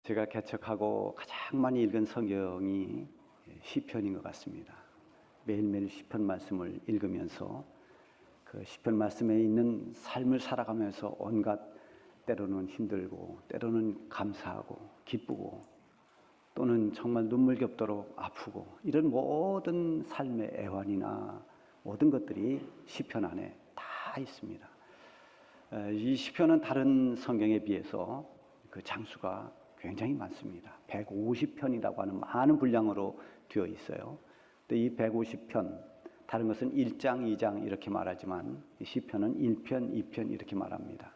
제가 개척하고 가장 많이 읽은 성경이 시편인 것 같습니다. 매일매일 시편 말씀을 읽으면서 그 시편 말씀에 있는 삶을 살아가면서 온갖 때로는 힘들고 때로는 감사하고 기쁘고 또는 정말 눈물겹도록 아프고 이런 모든 삶의 애환이나 모든 것들이 시편 안에 다 있습니다. 이 시편은 다른 성경에 비해서 그 장수가 굉장히 많습니다. 150편이라고 하는 많은 분량으로 되어 있어요. 근데 이 150편, 다른 것은 1장, 2장 이렇게 말하지만 이 시편은 1편, 2편 이렇게 말합니다.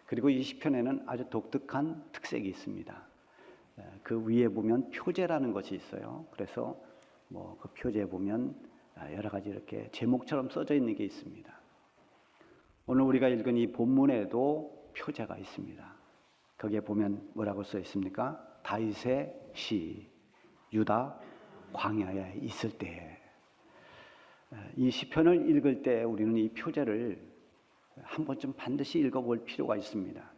그리고 이 시편에는 아주 독특한 특색이 있습니다. 그 위에 보면 표제라는 것이 있어요. 그래서 그 표제에 보면 여러 가지 이렇게 제목처럼 써져 있는 게 있습니다. 오늘 우리가 읽은 이 본문에도 표제가 있습니다. 거기에 보면 뭐라고 써 있습니까? 다윗의 시, 유다 광야에 있을 때. 이 시편을 읽을 때 우리는 이 표제를 한 번쯤 반드시 읽어볼 필요가 있습니다.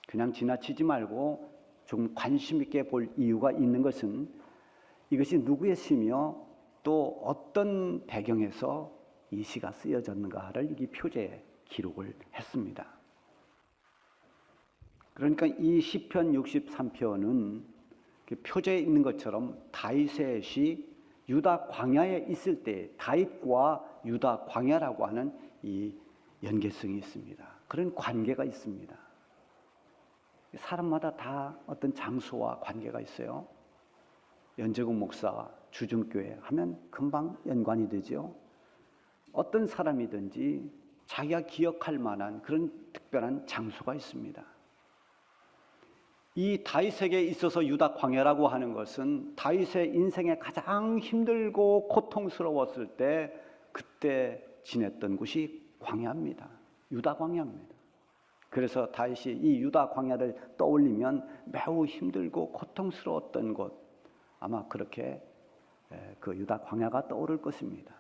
그냥 지나치지 말고 좀 관심 있게 볼 이유가 있는 것은 이것이 누구의 시며 또 어떤 배경에서 이 시가 쓰여졌는가를 이 표제에 기록을 했습니다. 그러니까 이 시편 63편은 표제에 있는 것처럼 다윗의 시, 유다 광야에 있을 때 다윗과 유다 광야라고 하는 이 연계성이 있습니다. 그런 관계가 있습니다. 사람마다 다 어떤 장소와 관계가 있어요. 연재국 목사 주중교회 하면 금방 연관이 되죠. 어떤 사람이든지 자기가 기억할 만한 그런 특별한 장소가 있습니다. 이 다윗에게 있어서 유다 광야라고 하는 것은 다윗의 인생에 가장 힘들고 고통스러웠을 때 그때 지냈던 곳이 광야입니다. 유다 광야입니다. 그래서 다윗이 이 유다 광야를 떠올리면 매우 힘들고 고통스러웠던 곳, 아마 그렇게 그 유다 광야가 떠오를 것입니다.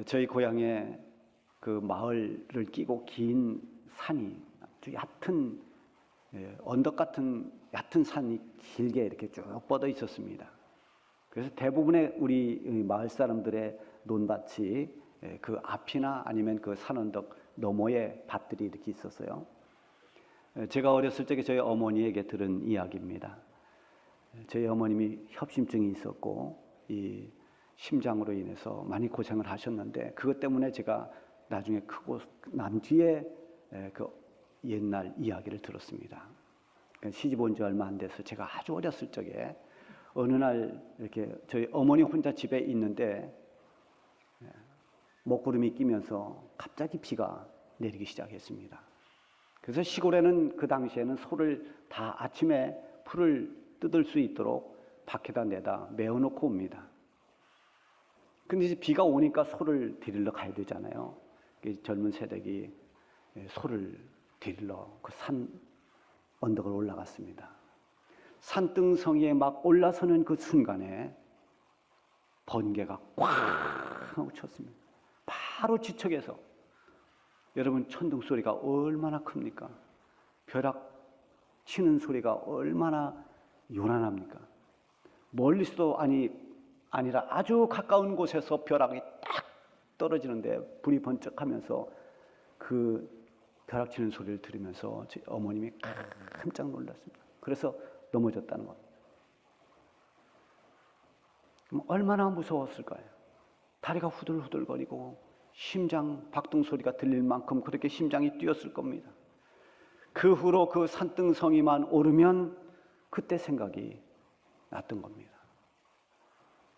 저희 고향에 그 마을을 끼고 긴 산이 아주 얕은 언덕 같은 얕은 산이 길게 이렇게 쭉 뻗어 있었습니다. 그래서 대부분의 우리 마을 사람들의 논밭이 그 앞이나 아니면 그 산언덕 너머에 밭들이 이렇게 있었어요. 제가 어렸을 적에 저희 어머니에게 들은 이야기입니다. 저희 어머님이 협심증이 있었고 이 심장으로 인해서 많이 고생을 하셨는데 그것 때문에 제가 나중에 크고 난 뒤에 그 옛날 이야기를 들었습니다. 시집 온 지 얼마 안 돼서 제가 아주 어렸을 적에 어느 날 이렇게 저희 어머니 혼자 집에 있는데 먹구름이 끼면서 갑자기 비가 내리기 시작했습니다. 그래서 시골에는 그 당시에는 소를 다 아침에 풀을 뜯을 수 있도록 밖에다 내다 메어놓고 옵니다. 근데 이제 비가 오니까 소를 데리러 가야 되잖아요. 젊은 세대기 소를 데리러 그 산 언덕을 올라갔습니다. 산등성이에 막 올라서는 그 순간에 번개가 꽉 하고 쳤습니다. 바로 지척에서. 여러분 천둥 소리가 얼마나 큽니까? 벼락 치는 소리가 얼마나 요란합니까? 멀리서도 아니라 아주 가까운 곳에서 벼락이 딱 떨어지는데 불이 번쩍하면서 그 벼락 치는 소리를 들으면서 제 어머님이 깜짝 놀랐습니다. 그래서 넘어졌다는 겁니다. 그럼 얼마나 무서웠을까요? 다리가 후들후들거리고 심장 박동 소리가 들릴 만큼 그렇게 심장이 뛰었을 겁니다. 그 후로 그 산등성이만 오르면 그때 생각이 났던 겁니다.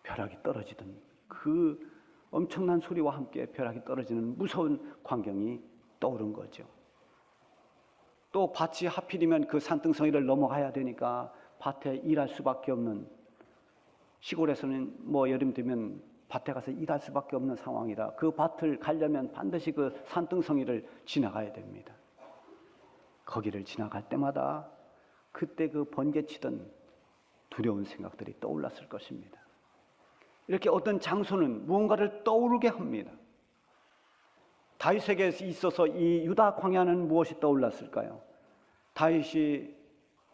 벼락이 떨어지던 그 엄청난 소리와 함께 벼락이 떨어지는 무서운 광경이 떠오른 거죠. 또 밭이 하필이면 그 산등성이를 넘어가야 되니까 밭에 일할 수밖에 없는, 시골에서는 여름 되면 밭에 가서 일할 수밖에 없는 상황이라 그 밭을 가려면 반드시 그 산등성이를 지나가야 됩니다. 거기를 지나갈 때마다 그때 그 번개치던 두려운 생각들이 떠올랐을 것입니다. 이렇게 어떤 장소는 무언가를 떠오르게 합니다. 다윗에게 있어서 이 유다 광야는 무엇이 떠올랐을까요? 다윗이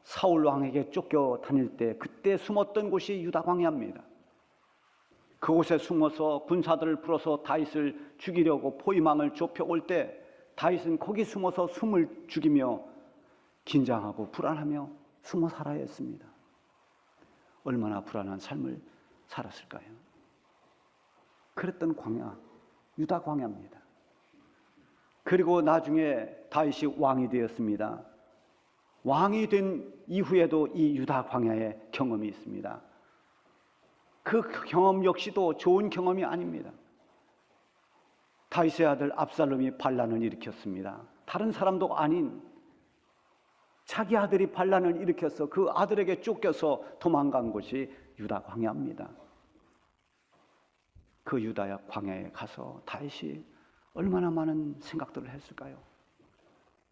사울 왕에게 쫓겨 다닐 때 그때 숨었던 곳이 유다 광야입니다. 그곳에 숨어서 군사들을 풀어서 다윗을 죽이려고 포위망을 좁혀올 때 다윗은 거기 숨어서 숨을 죽이며 긴장하고 불안하며 숨어 살아야 했습니다. 얼마나 불안한 삶을 살았을까요? 그랬던 광야, 유다 광야입니다. 그리고 나중에 다윗이 왕이 되었습니다. 왕이 된 이후에도 이 유다 광야의 경험이 있습니다. 그 경험 역시도 좋은 경험이 아닙니다. 다윗의 아들 압살롬이 반란을 일으켰습니다. 다른 사람도 아닌 자기 아들이 반란을 일으켜서 그 아들에게 쫓겨서 도망간 곳이 유다 광야입니다. 그 유다 광야에 가서 다윗이 얼마나 많은 생각들을 했을까요?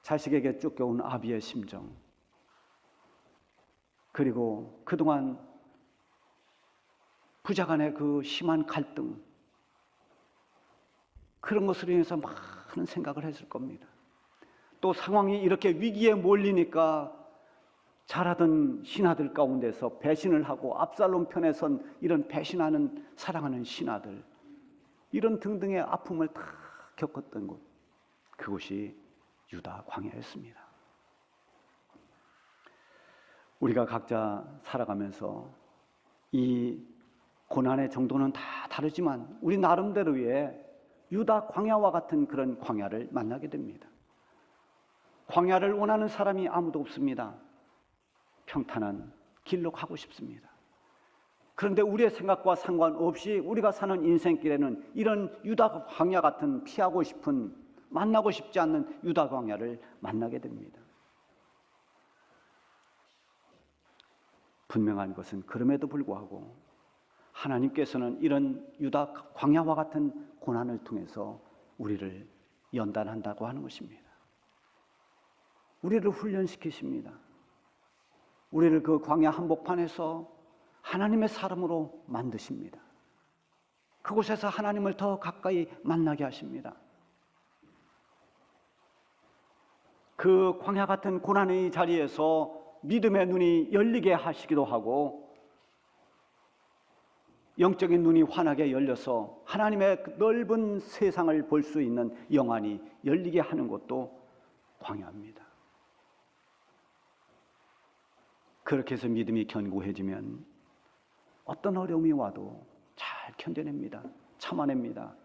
자식에게 쫓겨온 아비의 심정, 그리고 그동안 부자 간의 그 심한 갈등, 그런 것으로 인해서 많은 생각을 했을 겁니다. 또 상황이 이렇게 위기에 몰리니까 잘하던 신하들 가운데서 배신을 하고 압살롬 편에 선 이런 배신하는 사랑하는 신하들, 이런 등등의 아픔을 다 겪었던 곳, 그곳이 유다 광야였습니다. 우리가 각자 살아가면서 이 고난의 정도는 다 다르지만 우리 나름대로의 유다 광야와 같은 그런 광야를 만나게 됩니다. 광야를 원하는 사람이 아무도 없습니다. 평탄한 길로 가고 싶습니다. 그런데 우리의 생각과 상관없이 우리가 사는 인생길에는 이런 유다 광야 같은 피하고 싶은, 만나고 싶지 않는 유다 광야를 만나게 됩니다. 분명한 것은 그럼에도 불구하고 하나님께서는 이런 유다 광야와 같은 고난을 통해서 우리를 연단한다고 하는 것입니다. 우리를 훈련시키십니다. 우리를 그 광야 한복판에서 하나님의 사람으로 만드십니다. 그곳에서 하나님을 더 가까이 만나게 하십니다. 그 광야 같은 고난의 자리에서 믿음의 눈이 열리게 하시기도 하고 영적인 눈이 환하게 열려서 하나님의 넓은 세상을 볼 수 있는 영안이 열리게 하는 것도 광야입니다. 그렇게 해서 믿음이 견고해지면 어떤 어려움이 와도 잘 견뎌냅니다. 참아냅니다.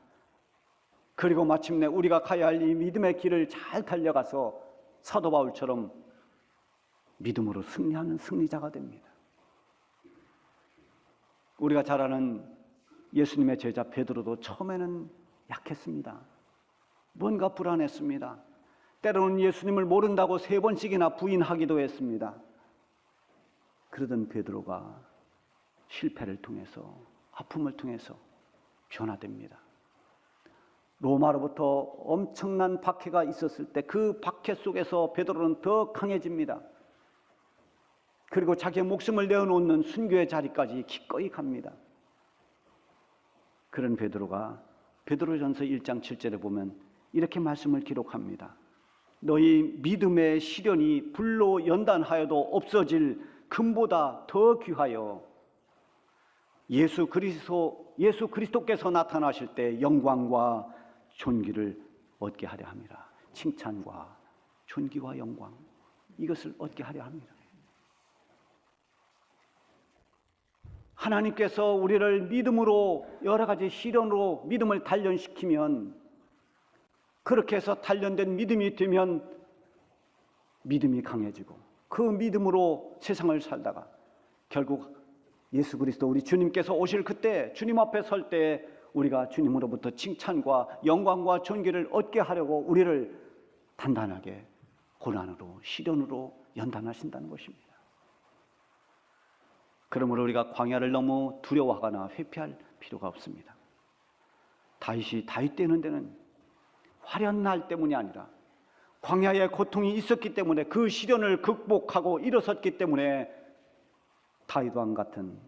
그리고 마침내 우리가 가야 할 이 믿음의 길을 잘 달려가서 사도 바울처럼 믿음으로 승리하는 승리자가 됩니다. 우리가 잘 아는 예수님의 제자 베드로도 처음에는 약했습니다. 뭔가 불안했습니다. 때로는 예수님을 모른다고 3번씩이나 부인하기도 했습니다. 그러던 베드로가 실패를 통해서, 아픔을 통해서 변화됩니다. 로마로부터 엄청난 박해가 있었을 때 그 박해 속에서 베드로는 더 강해집니다. 그리고 자기의 목숨을 내어놓는 순교의 자리까지 기꺼이 갑니다. 그런 베드로가 베드로전서 1장 7절에 보면 이렇게 말씀을 기록합니다. 너희 믿음의 시련이 불로 연단하여도 없어질 금보다 더 귀하여 예수 그리스도께서 나타나실 때 영광과 존귀를 얻게 하려 함이라. 칭찬과 존귀와 영광, 이것을 얻게 하려 합니다. 하나님께서 우리를 믿음으로, 여러 가지 시련으로 믿음을 단련시키면, 그렇게 해서 단련된 믿음이 되면 믿음이 강해지고 그 믿음으로 세상을 살다가 결국 예수 그리스도 우리 주님께서 오실 그때, 주님 앞에 설 때 우리가 주님으로부터 칭찬과 영광과 존귀를 얻게 하려고 우리를 단단하게 고난으로, 시련으로 연단하신다는 것입니다. 그러므로 우리가 광야를 너무 두려워하거나 회피할 필요가 없습니다. 다윗이 다윗 되는 데는 화려한 날 때문이 아니라 광야의 고통이 있었기 때문에, 그 시련을 극복하고 일어섰기 때문에 다윗 왕 같은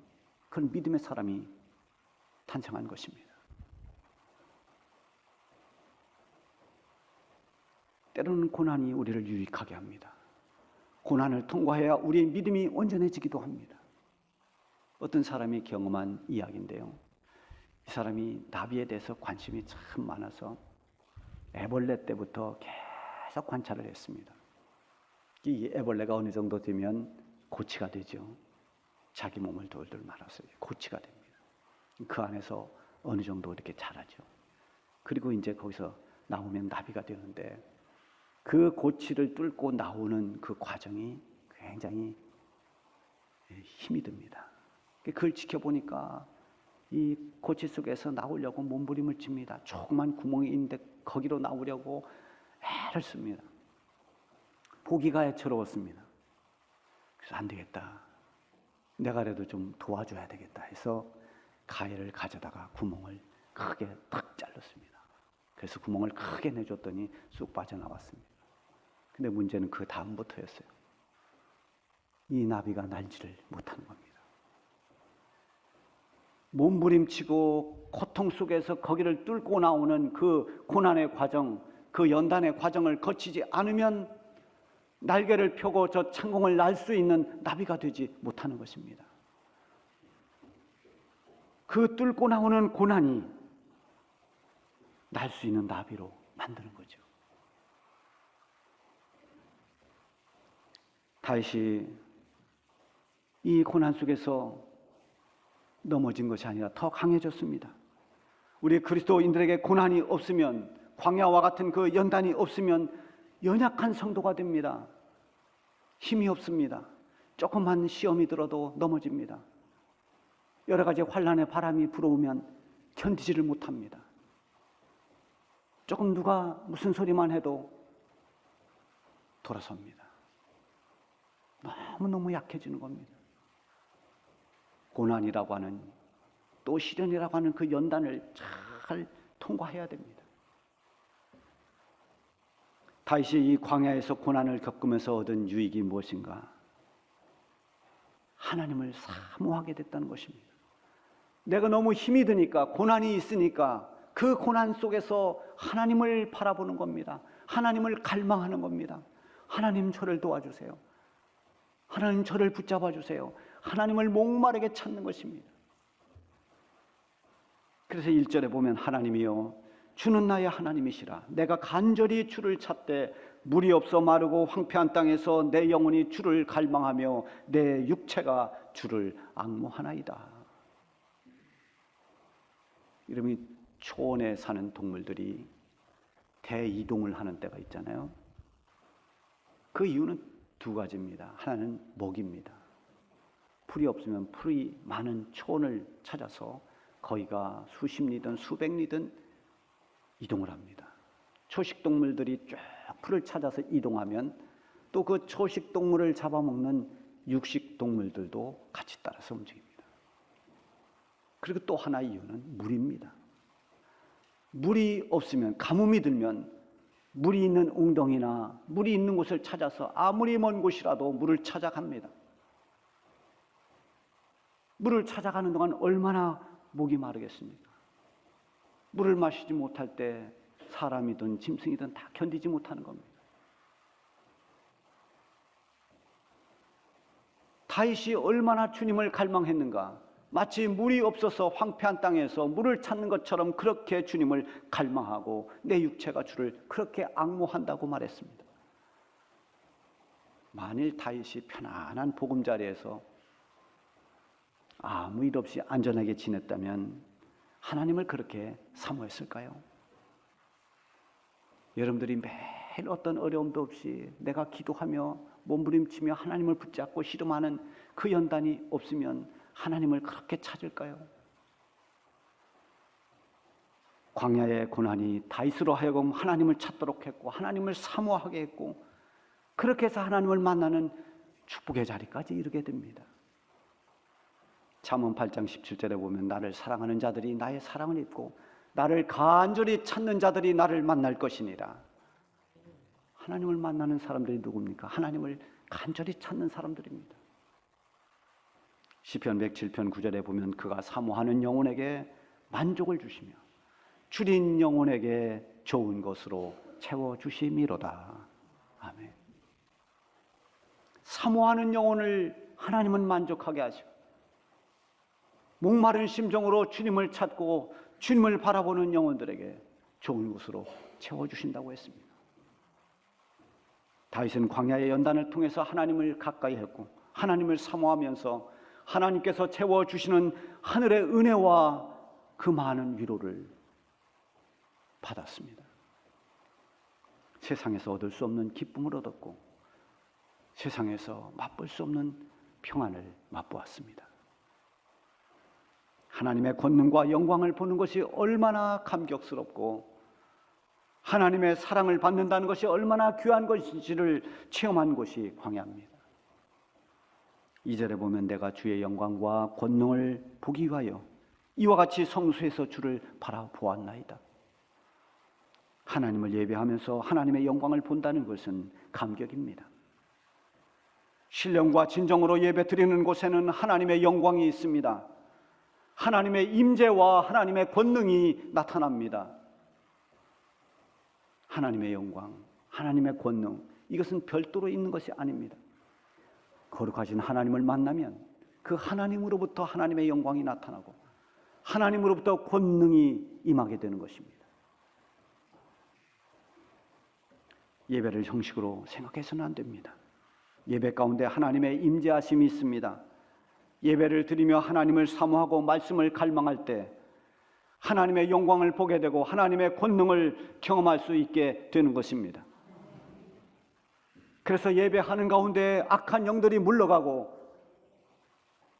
그런 믿음의 사람이 탄생한 것입니다. 때로는 고난이 우리를 유익하게 합니다. 고난을 통과해야 우리의 믿음이 온전해지기도 합니다. 어떤 사람이 경험한 이야기인데요. 이 사람이 나비에 대해서 관심이 참 많아서 애벌레 때부터 계속 관찰을 했습니다. 이 애벌레가 어느 정도 되면 고치가 되죠. 자기 몸을 돌돌 말아서 고치가 됩니다. 그 안에서 어느 정도 이렇게 자라죠. 그리고 이제 거기서 나오면 나비가 되는데 그 고치를 뚫고 나오는 그 과정이 굉장히 힘이 듭니다. 그걸 지켜보니까 이 고치 속에서 나오려고 몸부림을 칩니다. 조그만 구멍이 있는데 거기로 나오려고 애를 씁니다. 보기가 애처로웠습니다. 그래서 안 되겠다. 내가라도 좀 도와줘야 되겠다 해서 가위를 가져다가 구멍을 크게 탁 잘랐습니다. 그래서 구멍을 크게 내줬더니 쑥 빠져나왔습니다. 근데 문제는 그 다음부터였어요. 이 나비가 날지를 못하는 겁니다. 몸부림치고 고통 속에서 거기를 뚫고 나오는 그 고난의 과정, 그 연단의 과정을 거치지 않으면 날개를 펴고 저 창공을 날 수 있는 나비가 되지 못하는 것입니다. 그 뚫고 나오는 고난이 날 수 있는 나비로 만드는 거죠. 다윗이 이 고난 속에서 넘어진 것이 아니라 더 강해졌습니다. 우리 그리스도인들에게 고난이 없으면, 광야와 같은 그 연단이 없으면 연약한 성도가 됩니다. 힘이 없습니다. 조금만 시험이 들어도 넘어집니다. 여러 가지 환난의 바람이 불어오면 견디지를 못합니다. 조금 누가 무슨 소리만 해도 돌아섭니다. 너무너무 약해지는 겁니다. 고난이라고 하는, 또 시련이라고 하는 그 연단을 잘 통과해야 됩니다. 다윗이 이 광야에서 고난을 겪으면서 얻은 유익이 무엇인가? 하나님을 사모하게 됐다는 것입니다. 내가 너무 힘이 드니까, 고난이 있으니까 그 고난 속에서 하나님을 바라보는 겁니다. 하나님을 갈망하는 겁니다. 하나님 저를 도와주세요. 하나님 저를 붙잡아 주세요. 하나님을 목마르게 찾는 것입니다. 그래서 1절에 보면 하나님이여 주는 나의 하나님이시라. 내가 간절히 주를 찾되 물이 없어 마르고 황폐한 땅에서 내 영혼이 주를 갈망하며 내 육체가 주를 앙모하나이다. 이러면 초원에 사는 동물들이 대이동을 하는 때가 있잖아요. 그 이유는 두 가지입니다. 하나는 먹입니다. 풀이 없으면 풀이 많은 초원을 찾아서 거기가 수십 리든 수백 리든 이동을 합니다. 초식 동물들이 쭉 풀을 찾아서 이동하면 또 그 초식 동물을 잡아먹는 육식 동물들도 같이 따라서 움직입니다. 그리고 또 하나 이유는 물입니다. 물이 없으면, 가뭄이 들면 물이 있는 웅덩이나 물이 있는 곳을 찾아서 아무리 먼 곳이라도 물을 찾아갑니다. 물을 찾아가는 동안 얼마나 목이 마르겠습니까? 물을 마시지 못할 때 사람이든 짐승이든 다 견디지 못하는 겁니다. 다윗이 얼마나 주님을 갈망했는가? 마치 물이 없어서 황폐한 땅에서 물을 찾는 것처럼 그렇게 주님을 갈망하고 내 육체가 주를 그렇게 앙모한다고 말했습니다. 만일 다윗이 편안한 보금자리에서 아무 일 없이 안전하게 지냈다면 하나님을 그렇게 사모했을까요? 여러분들이 매일 어떤 어려움도 없이 내가 기도하며 몸부림치며 하나님을 붙잡고 씨름하는 그 연단이 없으면 하나님을 그렇게 찾을까요? 광야의 고난이 다윗으로 하여금 하나님을 찾도록 했고 하나님을 사모하게 했고 그렇게 해서 하나님을 만나는 축복의 자리까지 이르게 됩니다. 잠언 8장 17절에 보면 나를 사랑하는 자들이 나의 사랑을 입고 나를 간절히 찾는 자들이 나를 만날 것이니라. 하나님을 만나는 사람들이 누굽니까? 하나님을 간절히 찾는 사람들입니다. 시편 107편 9절에 보면 그가 사모하는 영혼에게 만족을 주시며 줄인 영혼에게 좋은 것으로 채워주심이로다. 아멘. 사모하는 영혼을 하나님은 만족하게 하시고 목마른 심정으로 주님을 찾고 주님을 바라보는 영혼들에게 좋은 것으로 채워주신다고 했습니다. 다윗은 광야의 연단을 통해서 하나님을 가까이 했고 하나님을 사모하면서 하나님께서 채워주시는 하늘의 은혜와 그 많은 위로를 받았습니다. 세상에서 얻을 수 없는 기쁨을 얻었고 세상에서 맛볼 수 없는 평안을 맛보았습니다. 하나님의 권능과 영광을 보는 것이 얼마나 감격스럽고 하나님의 사랑을 받는다는 것이 얼마나 귀한 것인지를 체험한 곳이 광야입니다. 2절에 보면 내가 주의 영광과 권능을 보기 위하여 이와 같이 성소에서 주를 바라보았나이다. 하나님을 예배하면서 하나님의 영광을 본다는 것은 감격입니다. 신령과 진정으로 예배드리는 곳에는 하나님의 영광이 있습니다. 하나님의 임재와 하나님의 권능이 나타납니다. 하나님의 영광, 하나님의 권능, 이것은 별도로 있는 것이 아닙니다. 거룩하신 하나님을 만나면 그 하나님으로부터 하나님의 영광이 나타나고 하나님으로부터 권능이 임하게 되는 것입니다. 예배를 형식으로 생각해서는 안 됩니다. 예배 가운데 하나님의 임재하심이 있습니다. 예배를 드리며 하나님을 사모하고 말씀을 갈망할 때 하나님의 영광을 보게 되고 하나님의 권능을 경험할 수 있게 되는 것입니다. 그래서 예배하는 가운데 악한 영들이 물러가고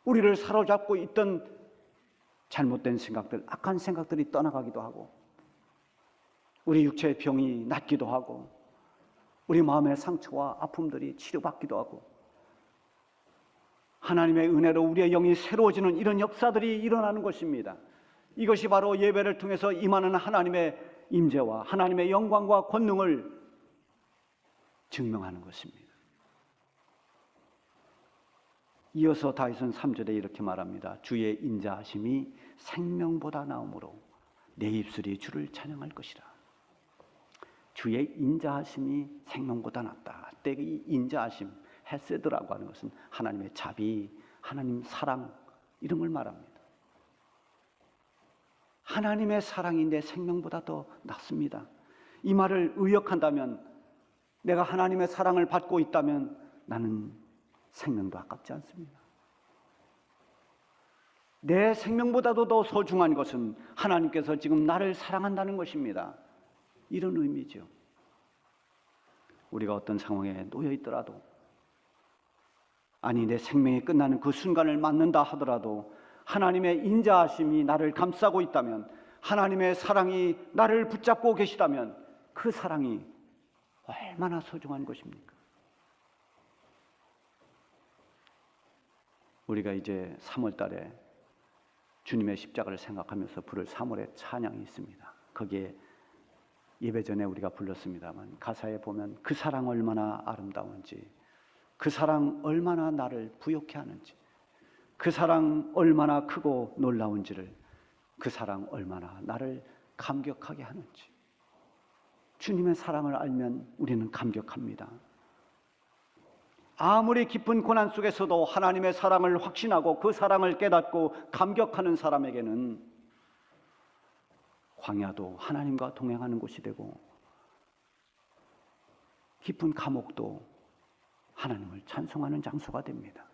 우리를 사로잡고 있던 잘못된 생각들, 악한 생각들이 떠나가기도 하고 우리 육체의 병이 낫기도 하고 우리 마음의 상처와 아픔들이 치료받기도 하고 하나님의 은혜로 우리의 영이 새로워지는 이런 역사들이 일어나는 것입니다. 이것이 바로 예배를 통해서 임하는 하나님의 임재와 하나님의 영광과 권능을 증명하는 것입니다. 이어서 다윗은 3절에 이렇게 말합니다. 주의 인자하심이 생명보다 나음으로 내 입술이 주를 찬양할 것이라. 주의 인자하심이 생명보다 낫다. 때 이 인자하심, 헤세드라고 하는 것은 하나님의 자비, 하나님 사랑 이런 걸 말합니다. 하나님의 사랑이 내 생명보다 더 낫습니다. 이 말을 의역한다면 내가 하나님의 사랑을 받고 있다면 나는 생명도 아깝지 않습니다. 내 생명보다도 더 소중한 것은 하나님께서 지금 나를 사랑한다는 것입니다. 이런 의미죠. 우리가 어떤 상황에 놓여 있더라도 아니 내 생명이 끝나는 그 순간을 맞는다 하더라도 하나님의 인자하심이 나를 감싸고 있다면 하나님의 사랑이 나를 붙잡고 계시다면 그 사랑이 얼마나 소중한 것입니까? 우리가 이제 3월 달에 주님의 십자가를 생각하면서 부를 3월의 찬양이 있습니다. 거기에 예배 전에 우리가 불렀습니다만 가사에 보면 그 사랑 얼마나 아름다운지 그 사랑 얼마나 나를 부욕해 하는지 그 사랑 얼마나 크고 놀라운지를 그 사랑 얼마나 나를 감격하게 하는지 주님의 사랑을 알면 우리는 감격합니다. 아무리 깊은 고난 속에서도 하나님의 사랑을 확신하고 그 사랑을 깨닫고 감격하는 사람에게는 광야도 하나님과 동행하는 곳이 되고 깊은 감옥도 하나님을 찬송하는 장소가 됩니다.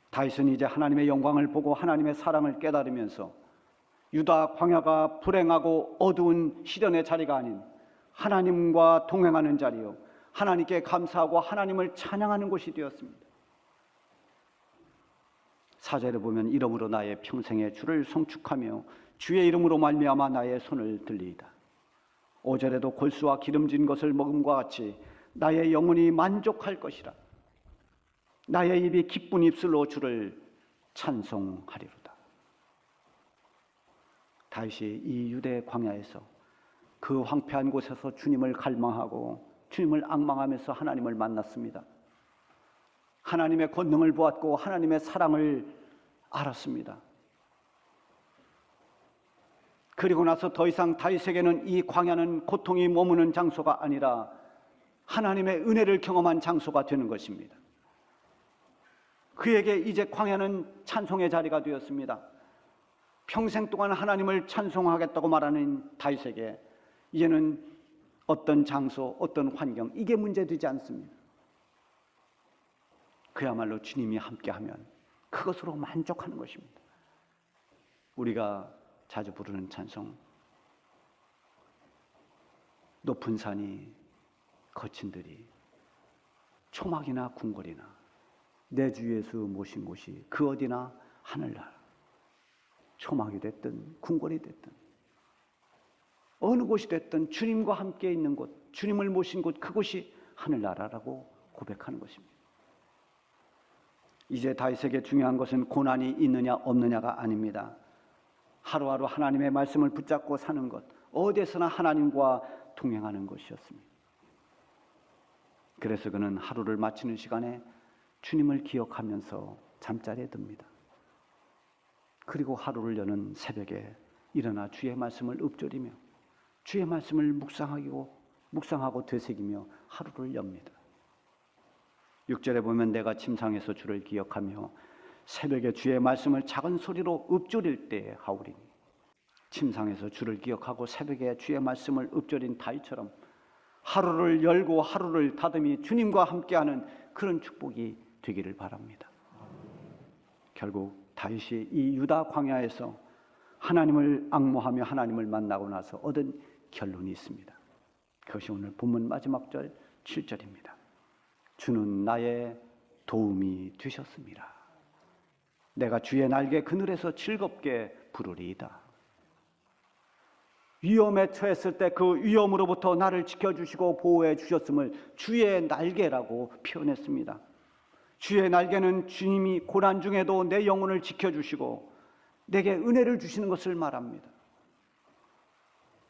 다윗은 이제 하나님의 영광을 보고 하나님의 사랑을 깨달으면서 유다 광야가 불행하고 어두운 시련의 자리가 아닌 하나님과 동행하는 자리요 하나님께 감사하고 하나님을 찬양하는 곳이 되었습니다. 4절에 보면 이름으로 나의 평생의 주를 송축하며 주의 이름으로 말미암아 나의 손을 들리이다. 5절에도 골수와 기름진 것을 먹음과 같이 나의 영혼이 만족할 것이라. 나의 입이 기쁜 입술로 주를 찬송하리로다. 다윗이 이 유대 광야에서 그 황폐한 곳에서 주님을 갈망하고 주님을 앙망하면서 하나님을 만났습니다. 하나님의 권능을 보았고 하나님의 사랑을 알았습니다. 그리고 나서 더 이상 다윗에게는 이 광야는 고통이 머무는 장소가 아니라 하나님의 은혜를 경험한 장소가 되는 것입니다. 그에게 이제 광야는 찬송의 자리가 되었습니다. 평생 동안 하나님을 찬송하겠다고 말하는 다윗에게 이제는 어떤 장소, 어떤 환경, 이게 문제되지 않습니다. 그야말로 주님이 함께하면 그것으로 만족하는 것입니다. 우리가 자주 부르는 찬송, 높은 산이 거친 들이 초막이나 궁궐이나 내 주 예수 모신 곳이 그 어디나 하늘나라. 초막이 됐든 궁궐이 됐든 어느 곳이 됐든 주님과 함께 있는 곳, 주님을 모신 곳, 그곳이 하늘나라라고 고백하는 것입니다. 이제 다윗에게 중요한 것은 고난이 있느냐 없느냐가 아닙니다. 하루하루 하나님의 말씀을 붙잡고 사는 것, 어디에서나 하나님과 동행하는 것이었습니다. 그래서 그는 하루를 마치는 시간에 주님을 기억하면서 잠자리에 듭니다. 그리고 하루를 여는 새벽에 일어나 주의 말씀을 읊조리며 주의 말씀을 묵상하고 되새기며 하루를 엽니다. 6절에 보면 내가 침상에서 주를 기억하며 새벽에 주의 말씀을 작은 소리로 읊조릴 때에 하오리니. 침상에서 주를 기억하고 새벽에 주의 말씀을 읊조린 다윗처럼 하루를 열고 하루를 다듬이 주님과 함께하는 그런 축복이 되기를 바랍니다. 결국 다윗이 이 유다 광야에서 하나님을 앙모하며 하나님을 만나고 나서 얻은 결론이 있습니다. 그것이 오늘 본문 마지막 절 7절입니다. 주는 나의 도움이 되셨습니다. 내가 주의 날개 그늘에서 즐겁게 부르리이다. 위험에 처했을 때 그 위험으로부터 나를 지켜주시고 보호해 주셨음을 주의 날개라고 표현했습니다. 주의 날개는 주님이 고난 중에도 내 영혼을 지켜주시고 내게 은혜를 주시는 것을 말합니다.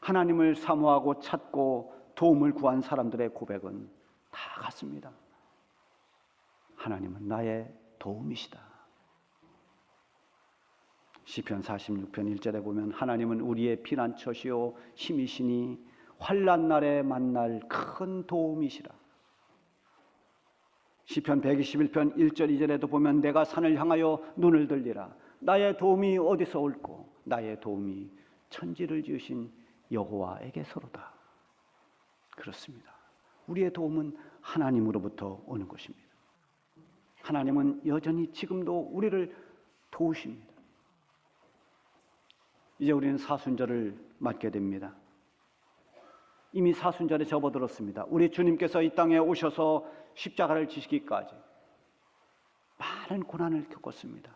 하나님을 사모하고 찾고 도움을 구한 사람들의 고백은 다 같습니다. 하나님은 나의 도움이시다. 시편 46편 1절에 보면 하나님은 우리의 피난처시요 힘이시니 환난 날에 만날 큰 도움이시라. 시편 121편 1절 2절에도 보면 내가 산을 향하여 눈을 들리라. 나의 도움이 어디서 올꼬? 나의 도움이 천지를 지으신 여호와에게서로다. 그렇습니다. 우리의 도움은 하나님으로부터 오는 것입니다. 하나님은 여전히 지금도 우리를 도우십니다. 이제 우리는 사순절을 맞게 됩니다. 이미 사순절에 접어들었습니다. 우리 주님께서 이 땅에 오셔서 십자가를 지시기까지 많은 고난을 겪었습니다.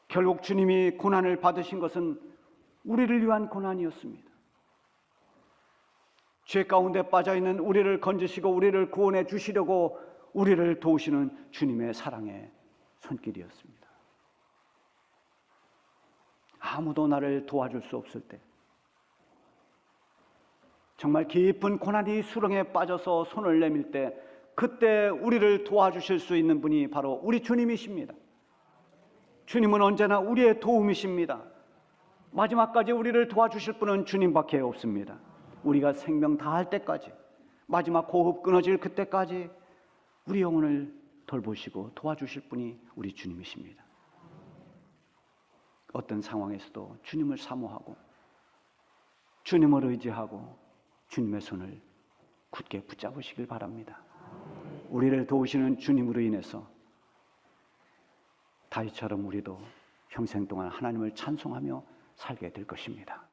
결국 주님이 고난을 받으신 것은 우리를 위한 고난이었습니다. 죄 가운데 빠져있는 우리를 건지시고 우리를 구원해 주시려고 우리를 도우시는 주님의 사랑의 손길이었습니다. 아무도 나를 도와줄 수 없을 때, 정말 깊은 고난이 수렁에 빠져서 손을 내밀 때, 그때 우리를 도와주실 수 있는 분이 바로 우리 주님이십니다. 주님은 언제나 우리의 도움이십니다. 마지막까지 우리를 도와주실 분은 주님밖에 없습니다. 우리가 생명 다할 때까지, 마지막 호흡 끊어질 그때까지 우리 영혼을 돌보시고 도와주실 분이 우리 주님이십니다. 어떤 상황에서도 주님을 사모하고 주님을 의지하고 주님의 손을 굳게 붙잡으시길 바랍니다. 우리를 도우시는 주님으로 인해서 다윗처럼 우리도 평생 동안 하나님을 찬송하며 살게 될 것입니다.